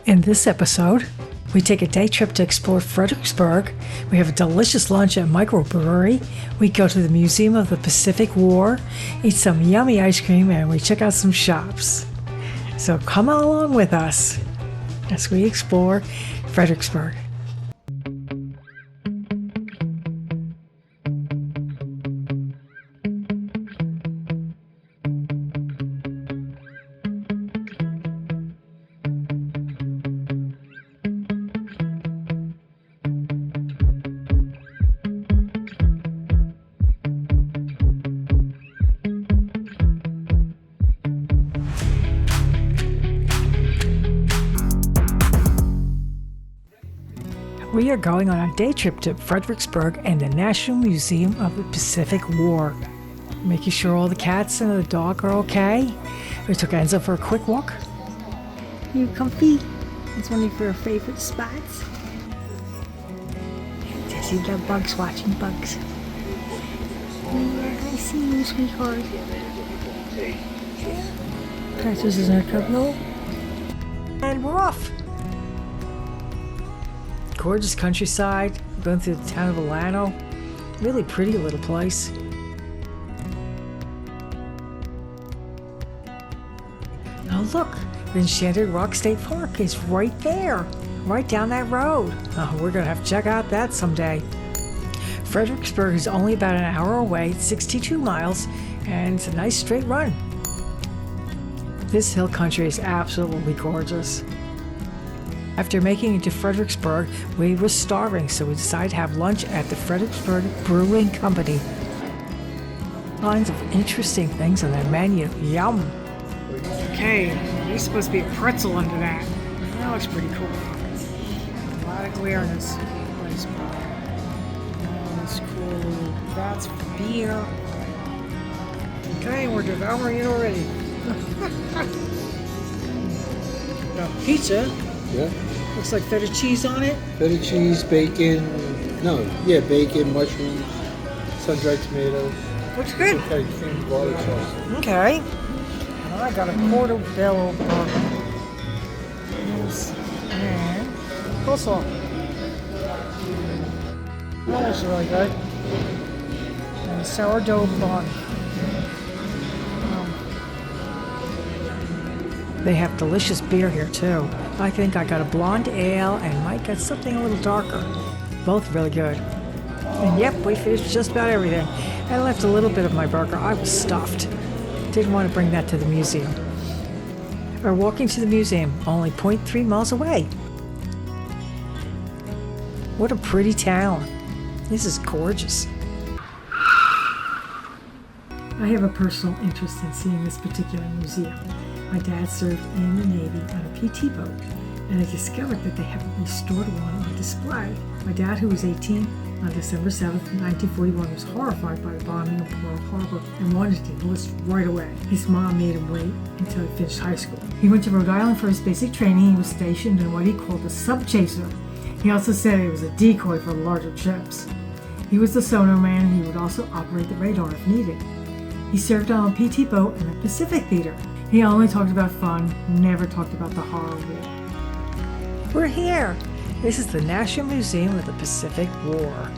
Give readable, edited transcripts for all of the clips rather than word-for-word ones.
In this episode, we take a day trip to explore Fredericksburg. We have a delicious lunch at a microbrewery. We go to the Museum of the Pacific War, eat some yummy ice cream, and we check out some shops. So come along with us as we explore Fredericksburg. We are going on a day trip to Fredericksburg and the National Museum of the Pacific War. Making sure all the cats and the dog are okay. We took Enzo for a quick walk. You comfy? It's one of your favorite spots. Does he love bugs, watching bugs? Yeah, I see you, sweetheart. Precious is in her cup. And we're off. Gorgeous countryside, going through the town of Alano. Really pretty little place. Oh look, the Enchanted Rock State Park is right there, right down that road. Oh, we're gonna have to check out that someday. Fredericksburg is only about an hour away, 62 miles, and it's a nice straight run. This hill country is absolutely gorgeous. After making it to Fredericksburg, we were starving, so we decided to have lunch at the Fredericksburg Brewing Company. Kinds of interesting things on their menu. Yum! Okay, there's supposed to be a pretzel under that. That looks pretty cool. A lot of glare in this place. That's cool. That's beer. Okay, we're devouring it already. Now, pizza. Yeah. Looks like feta cheese on it. Feta cheese, bacon. Bacon, mushrooms, sun-dried tomatoes. Looks good. Okay, cream water sauce. Okay. Well, I got a portobello burger. Yes. And coleslaw. That looks really good. And sourdough bun. They have delicious beer here too. I think I got a blonde ale and Mike got something a little darker. Both really good. And yep, we finished just about everything. I left a little bit of my burger. I was stuffed. Didn't want to bring that to the museum. We're walking to the museum, only 0.3 miles away. What a pretty town. This is gorgeous. I have a personal interest in seeing this particular museum. My dad served in the Navy on a PT boat, and I discovered that they haven't restored one on display. My dad, who was 18 on December 7th, 1941, was horrified by the bombing of Pearl Harbor and wanted to enlist right away. His mom made him wait until he finished high school. He went to Rhode Island for his basic training. He was stationed in what he called a sub-chaser. He also said it was a decoy for larger ships. He was the sonarman, and he would also operate the radar if needed. He served on a PT boat and a Pacific theater. He only talked about fun, never talked about the horror war. We're here. This is the National Museum of the Pacific War.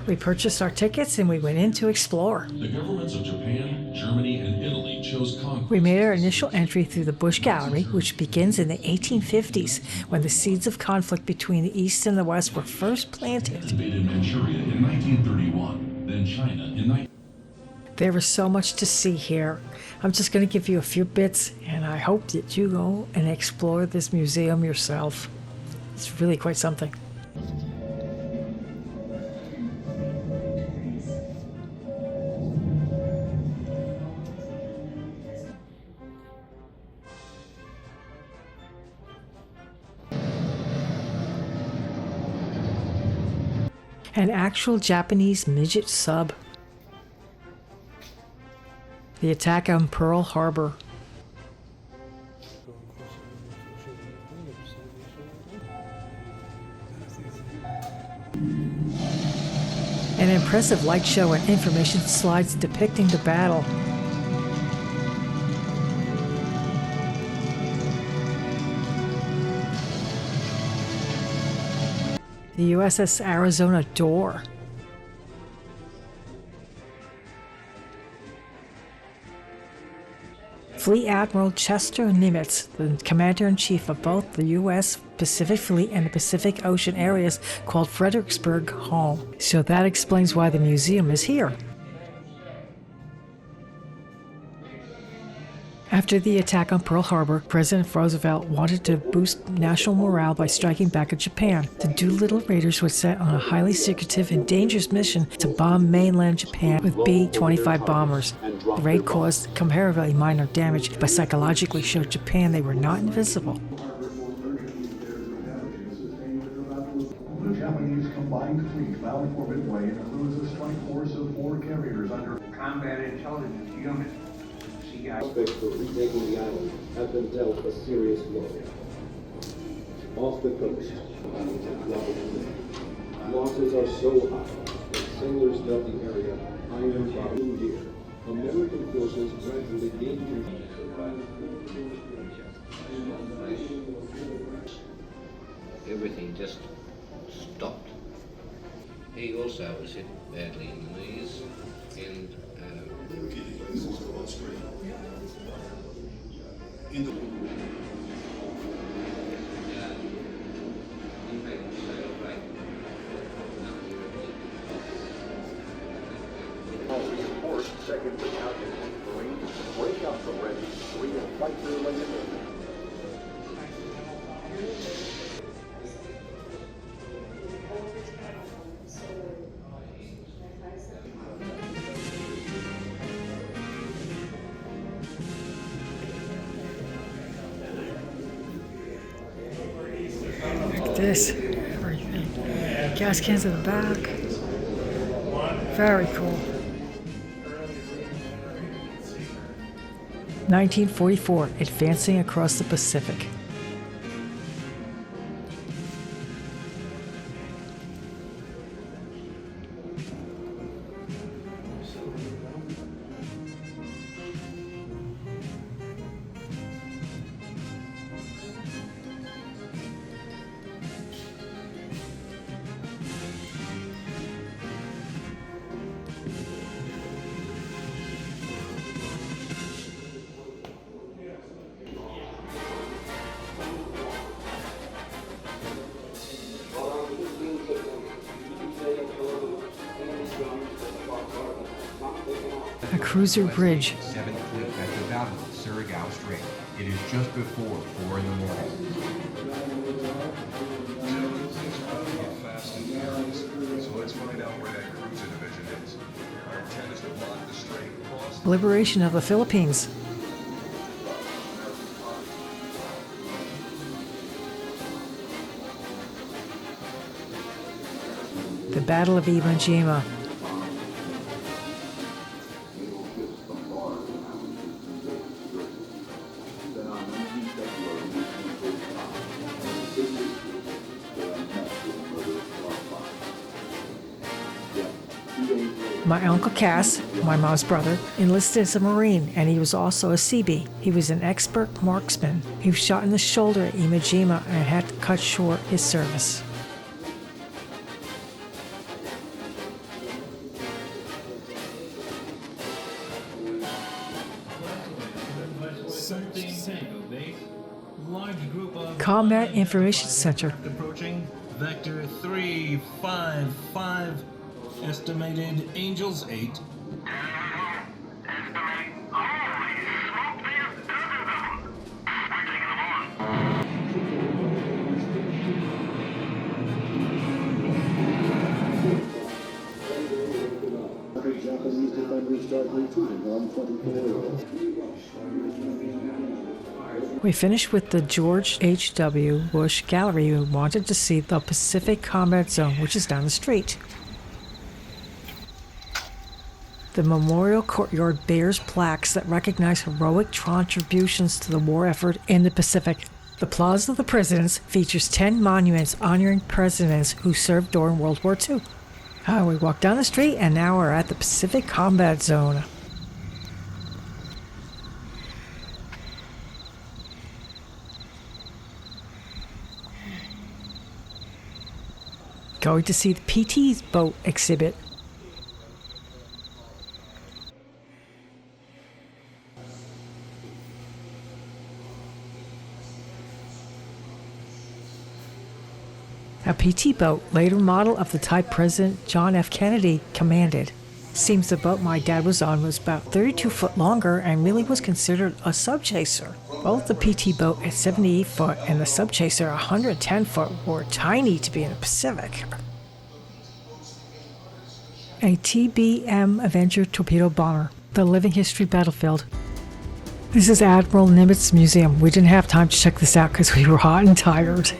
We purchased our tickets and we went in to explore. The governments of Japan, Germany, and Italy chose conquest. We made our initial entry through the Bush Gallery, which begins in the 1850s, when the seeds of conflict between the East and the West were first planted. Invaded Manchuria in 1931, then China in 19... There is so much to see here. I'm just going to give you a few bits, and I hope that you go and explore this museum yourself. It's really quite something. An actual Japanese midget sub. The attack on Pearl Harbor. An impressive light show and information slides depicting the battle. The USS Arizona door. Fleet Admiral Chester Nimitz, the commander-in-chief of both the U.S. Pacific Fleet and the Pacific Ocean areas, called Fredericksburg home. So that explains why the museum is here. After the attack on Pearl Harbor, President Roosevelt wanted to boost national morale by striking back at Japan. The Doolittle raiders were sent on a highly secretive and dangerous mission to bomb mainland Japan with B-25 bombers. The raid caused comparatively minor damage, but psychologically showed Japan they were not invincible. The Japanese combined fleet bound for Midway includes a strike force of 4 carriers under Combat Intelligence Unit. Suspects for retaking the island have been dealt a serious blow. Off the coast, losses are so high that sailors felt the area iron bottom dear. American forces gradually gained everything just stopped. He also was hit badly in the knees and reinforced 2nd Battalion Marines break up the Red 3 and fight their way in. This, everything. Gas cans in the back. Very cool. 1944, advancing across the Pacific. A cruiser bridge. 7th Fleet at the Battle of Surigao Strait. It is just before 4 in the morning. So let's find out where that cruiser division is. Our intent is to block the strait across. Liberation of the Philippines. The Battle of Iwo Jima. My Uncle Cass, my mom's brother, enlisted as a Marine, and he was also a Seabee. He was an expert marksman. He was shot in the shoulder at Iwo Jima and had to cut short his service. Combat Information Center. Approaching Vector 355. Estimated Angels 8. Japanese defenders start retreating on 24. We finished with the George H.W. Bush Gallery, who wanted to see the Pacific Combat Zone, which is down the street. The memorial courtyard bears plaques that recognize heroic contributions to the war effort in the Pacific. The Plaza of the Presidents features 10 monuments honoring presidents who served during World War II. We walked down the street and now we're at the Pacific Combat Zone. Going to see the PT's boat exhibit. A PT boat, later model of the type President John F. Kennedy commanded. Seems the boat my dad was on was about 32 foot longer and really was considered a subchaser. Both the PT boat at 78 foot and the subchaser 110 foot were tiny to be in the Pacific. A TBM Avenger torpedo bomber, the living history battlefield. This is Admiral Nimitz Museum. We didn't have time to check this out because we were hot and tired.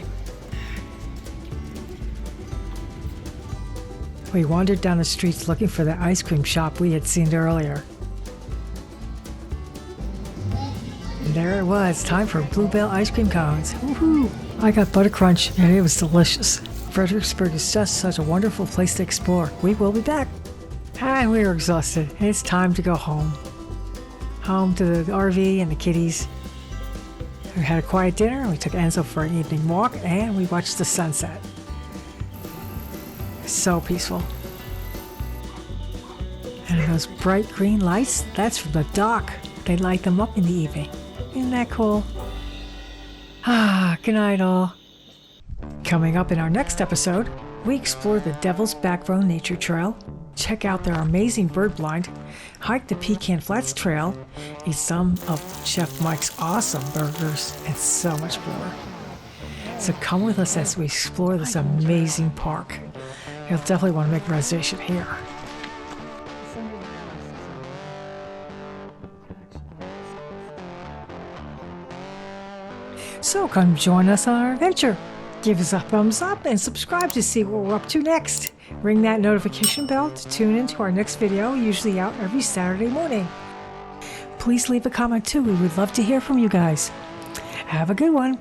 We wandered down the streets looking for the ice cream shop we had seen earlier. And there it was, time for Bluebell ice cream cones. Woohoo! I got butter crunch and it was delicious. Fredericksburg is just such a wonderful place to explore. We will be back. And we were exhausted. It's time to go home. Home to the RV and the kitties. We had a quiet dinner, we took Enzo for an evening walk, and we watched the sunset. So peaceful. And those bright green lights, that's from the dock. They light them up in the evening. Isn't that cool? Good night all. Coming up in our next episode, we explore the Devil's Backbone Nature Trail, check out their amazing bird blind, hike the Pecan Flats Trail, eat some of Chef Mike's awesome burgers, and so much more. So come with us as we explore this amazing park. You'll definitely want to make a reservation here. So come join us on our adventure. Give us a thumbs up and subscribe to see what we're up to next. Ring that notification bell to tune into our next video, usually out every Saturday morning. Please leave a comment too. We would love to hear from you guys. Have a good one.